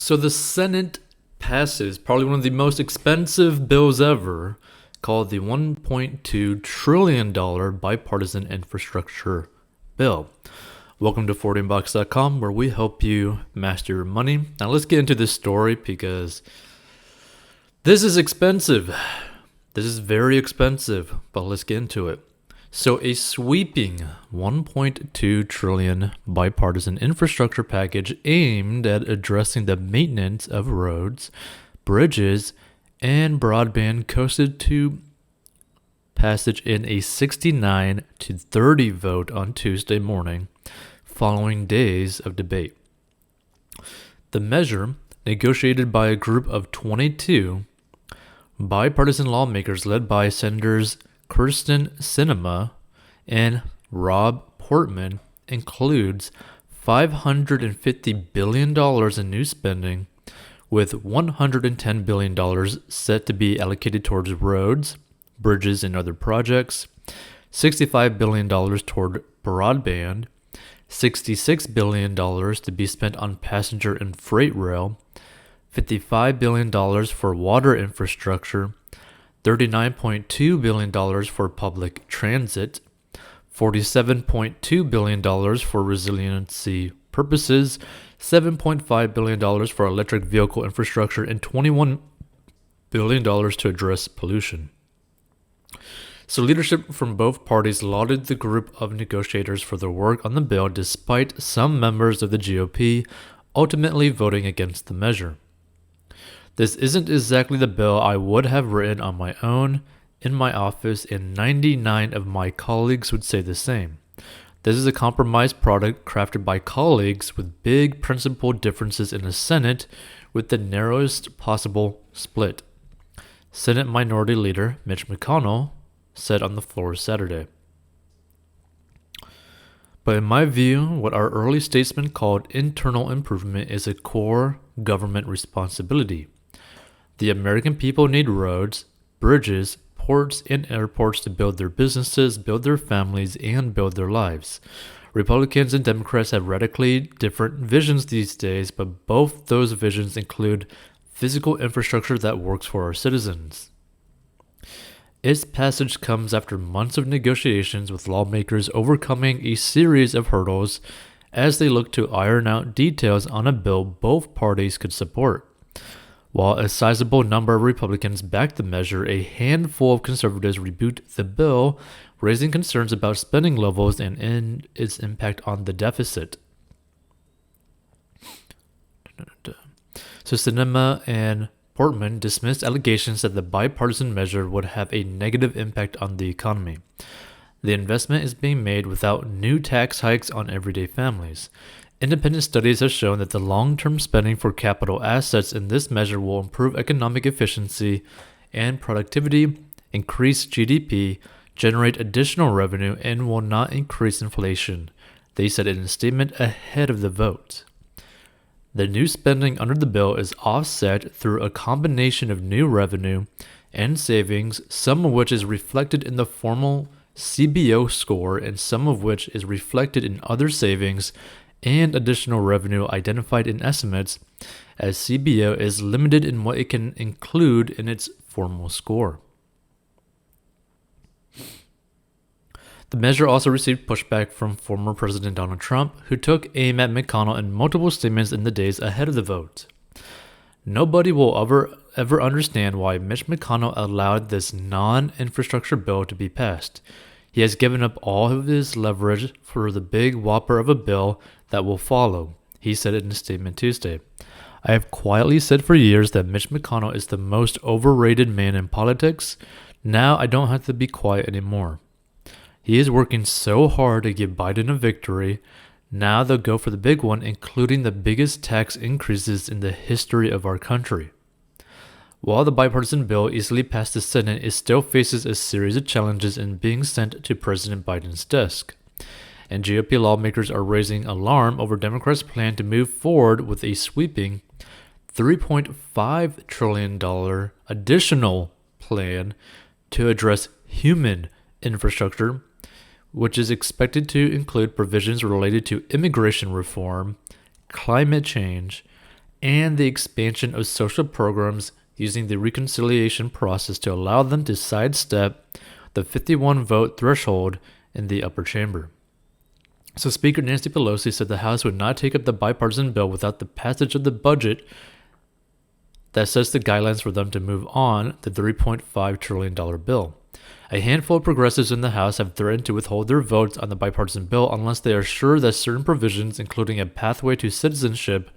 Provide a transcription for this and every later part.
So the Senate passes probably one of the most expensive bills ever, called the $1.2 trillion bipartisan infrastructure bill. Welcome to 14box.com, where we help you master your money. Now let's get into this story because this is expensive. This is very expensive, but let's get into it. So a sweeping $1.2 trillion bipartisan infrastructure package aimed at addressing the maintenance of roads, bridges, and broadband coasted to passage in a 69-30 vote on Tuesday morning, following days of debate. The measure, negotiated by a group of 22 bipartisan lawmakers led by Senators Kyrsten Sinema and Rob Portman, includes $550 billion in new spending, with $110 billion set to be allocated towards roads, bridges, and other projects, $65 billion toward broadband, $66 billion to be spent on passenger and freight rail, $55 billion for water infrastructure, $39.2 billion for public transit, $47.2 billion for resiliency purposes, $7.5 billion for electric vehicle infrastructure, and $21 billion to address pollution. So leadership from both parties lauded the group of negotiators for their work on the bill, despite some members of the GOP ultimately voting against the measure. This isn't exactly the bill I would have written on my own in my office, and 99 of my colleagues would say the same. This is a compromise product crafted by colleagues with big principal differences in the Senate, with the narrowest possible split, Senate Minority Leader Mitch McConnell said on the floor Saturday. But in my view, what our early statesmen called internal improvement is a core government responsibility. The American people need roads, bridges, ports, and airports to build their businesses, build their families, and build their lives. Republicans and Democrats have radically different visions these days, but both those visions include physical infrastructure that works for our citizens. Its passage comes after months of negotiations, with lawmakers overcoming a series of hurdles as they look to iron out details on a bill both parties could support. While a sizable number of Republicans backed the measure, a handful of conservatives rebuked the bill, raising concerns about spending levels and its impact on the deficit. So Sinema and Portman dismissed allegations that the bipartisan measure would have a negative impact on the economy. The investment is being made without new tax hikes on everyday families. Independent studies have shown that the long-term spending for capital assets in this measure will improve economic efficiency and productivity, increase GDP, generate additional revenue, and will not increase inflation, they said in a statement ahead of the vote. The new spending under the bill is offset through a combination of new revenue and savings, some of which is reflected in the formal CBO score and some of which is reflected in other savings and additional revenue identified in estimates, as CBO is limited in what it can include in its formal score. The measure also received pushback from former President Donald Trump, who took aim at McConnell in multiple statements in the days ahead of the vote. Nobody will ever understand why Mitch McConnell allowed this non-infrastructure bill to be passed. He has given up all of his leverage for the big whopper of a bill that will follow, he said in a statement Tuesday. I have quietly said for years that Mitch McConnell is the most overrated man in politics. Now I don't have to be quiet anymore. He is working so hard to give Biden a victory. Now they'll go for the big one, including the biggest tax increases in the history of our country. While the bipartisan bill easily passed the Senate, it still faces a series of challenges in being sent to President Biden's desk. And GOP lawmakers are raising alarm over Democrats' plan to move forward with a sweeping $3.5 trillion additional plan to address human infrastructure, which is expected to include provisions related to immigration reform, climate change, and the expansion of social programs using the reconciliation process to allow them to sidestep the 51 vote threshold in the upper chamber. So Speaker Nancy Pelosi said the House would not take up the bipartisan bill without the passage of the budget that sets the guidelines for them to move on the $3.5 trillion bill. A handful of progressives in the House have threatened to withhold their votes on the bipartisan bill unless they are sure that certain provisions, including a pathway to citizenship,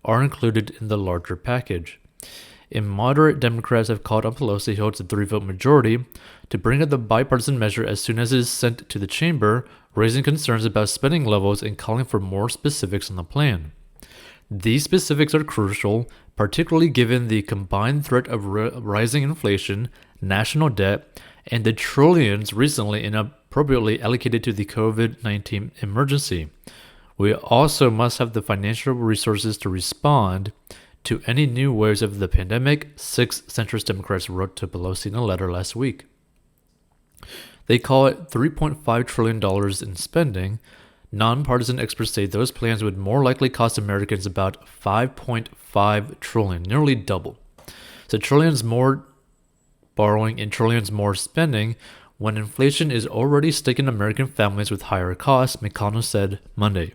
are included in the larger package. And moderate Democrats have called on Pelosi, who holds a 3-vote majority, to bring up the bipartisan measure as soon as it is sent to the chamber, raising concerns about spending levels and calling for more specifics on the plan. These specifics are crucial, particularly given the combined threat of rising inflation, national debt, and the trillions recently inappropriately allocated to the COVID-19 emergency. We also must have the financial resources to respond to any new waves of the pandemic, 6 centrist Democrats wrote to Pelosi in a letter last week. They call it $3.5 trillion in spending. Nonpartisan experts say those plans would more likely cost Americans about $5.5 trillion, nearly double. So trillions more borrowing and trillions more spending when inflation is already sticking American families with higher costs, McConnell said Monday.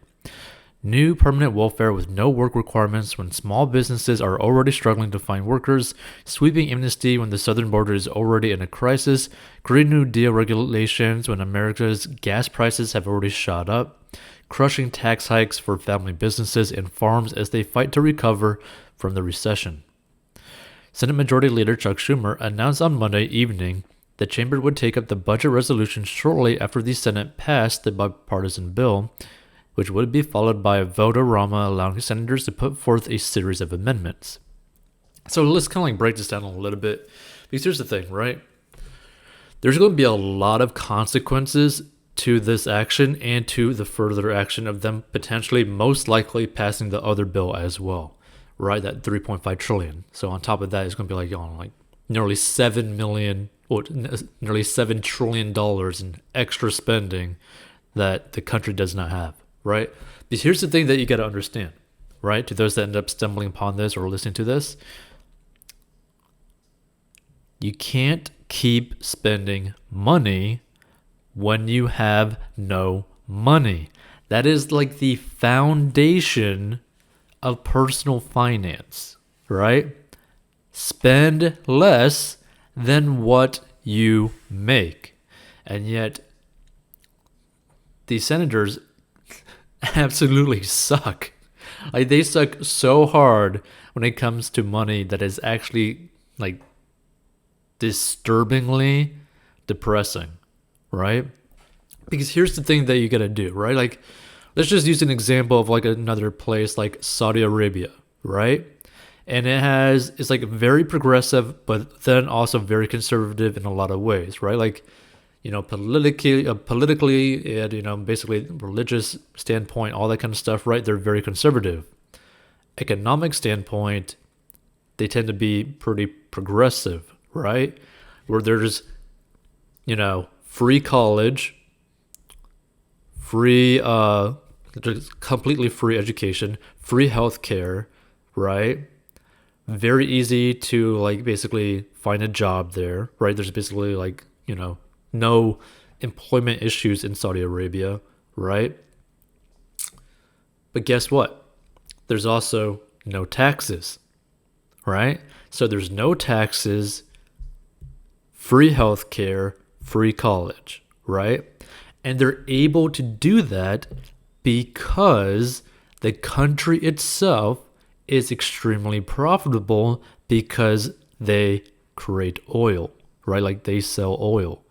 New permanent welfare with no work requirements when small businesses are already struggling to find workers, sweeping amnesty when the southern border is already in a crisis, Green New Deal regulations when America's gas prices have already shot up, crushing tax hikes for family businesses and farms as they fight to recover from the recession. Senate Majority Leader Chuck Schumer announced on Monday evening the chamber would take up the budget resolution shortly after the Senate passed the bipartisan bill, which would be followed by a vote-a-rama allowing senators to put forth a series of amendments. So let's kind of like break this down a little bit, because here's the thing, right? There's going to be a lot of consequences to this action and to the further action of them potentially most likely passing the other bill as well, right? That 3.5 trillion. So on top of that, it's going to be like nearly $7 trillion in extra spending that the country does not have, right? Because here's the thing that you got to understand, right? To those that end up stumbling upon this or listening to this, you can't keep spending money when you have no money. That is like the foundation of personal finance, right? Spend less than what you make. And yet, these senators absolutely suck. Like, they suck so hard when it comes to money that is actually like disturbingly depressing, right? Because here's the thing that you gotta do, right? Like, let's just use an example of like another place like Saudi Arabia, right? And it's like very progressive, but then also very conservative in a lot of ways, right? Like, politically and, basically religious standpoint, all that kind of stuff, right? They're very conservative. Economic standpoint, they tend to be pretty progressive, right? Where there's, free college, completely free education, free healthcare, right? Very easy to like basically find a job there, right? There's basically like, no employment issues in Saudi Arabia, right? But guess what? There's also no taxes, right? So there's no taxes, free healthcare, free college, right? And they're able to do that because the country itself is extremely profitable because they create oil, right? Like, they sell oil.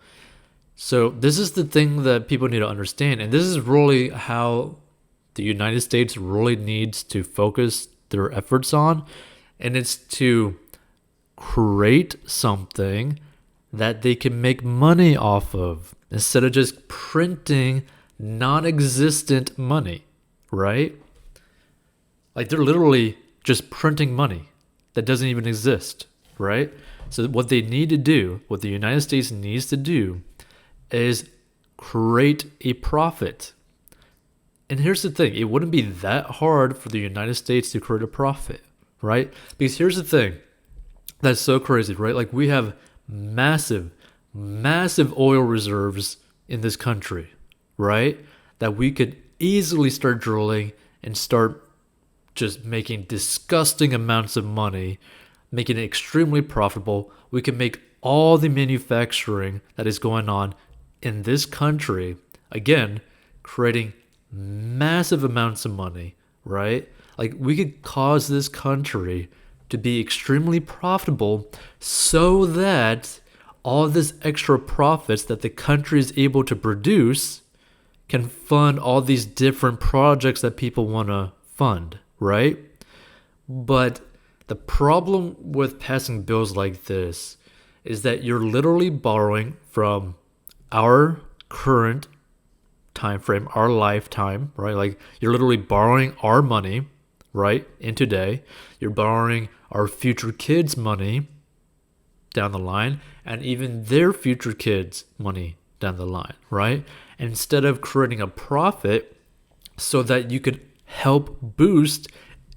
So this is the thing that people need to understand. And this is really how the United States really needs to focus their efforts on. And it's to create something that they can make money off of instead of just printing non-existent money, right? Like, they're literally just printing money that doesn't even exist, right? So what they need to do, what the United States needs to do, is create a profit. And here's the thing, it wouldn't be that hard for the United States to create a profit, right? Because here's the thing that's so crazy, right? Like we have massive, massive oil reserves in this country, right? That we could easily start drilling and start just making disgusting amounts of money, making it extremely profitable. We can make all the manufacturing that is going on in this country, again, creating massive amounts of money, right? Like we could cause this country to be extremely profitable so that all this extra profits that the country is able to produce can fund all these different projects that people want to fund, right? But the problem with passing bills like this is that you're literally borrowing from our current time frame, our lifetime, right? Like you're literally borrowing our money, right, in today. You're borrowing our future kids' money down the line, and even their future kids' money down the line, right? Instead of creating a profit so that you could help boost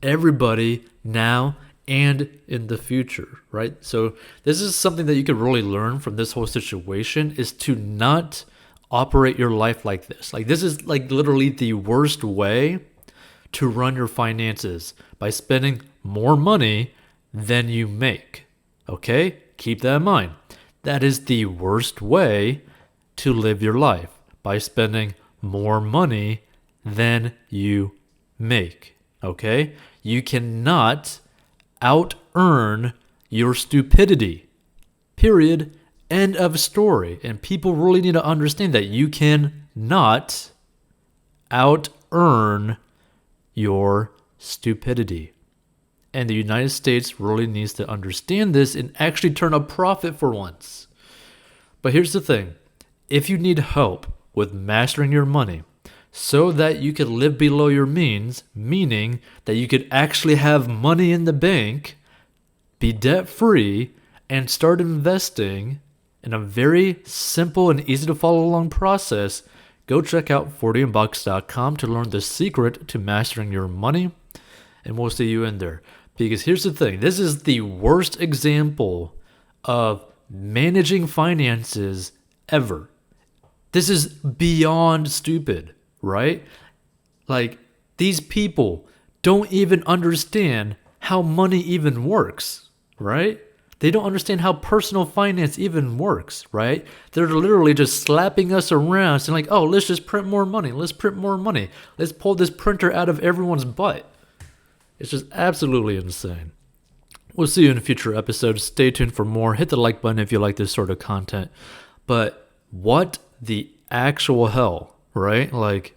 everybody now and in the future, right? So this is something that you could really learn from this whole situation, is to not operate your life like this. Like this is like literally the worst way to run your finances, by spending more money than you make. Okay? Keep that in mind. That is the worst way to live your life, by spending more money than you make. Okay? You cannot out earn your stupidity. Period. End of story. And people really need to understand that you cannot out earn your stupidity. And the United States really needs to understand this and actually turn a profit for once. But here's the thing. If you need help with mastering your money so that you can live below your means, meaning that you could actually have money in the bank, be debt-free, and start investing in a very simple and easy to follow along process, go check out 40inbox.com to learn the secret to mastering your money, and we'll see you in there. Because here's the thing, this is the worst example of managing finances ever. This is beyond stupid, right? Like, these people don't even understand how money even works, right? They don't understand how personal finance even works, right? They're literally just slapping us around, saying like, oh, let's just print more money. Let's print more money. Let's pull this printer out of everyone's butt. It's just absolutely insane. We'll see you in future episodes. Stay tuned for more. Hit the like button if you like this sort of content. But what the actual hell, right? Like,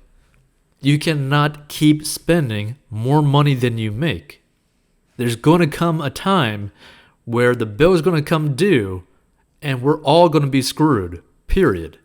you cannot keep spending more money than you make. There's going to come a time where the bill is going to come due and we're all going to be screwed, period.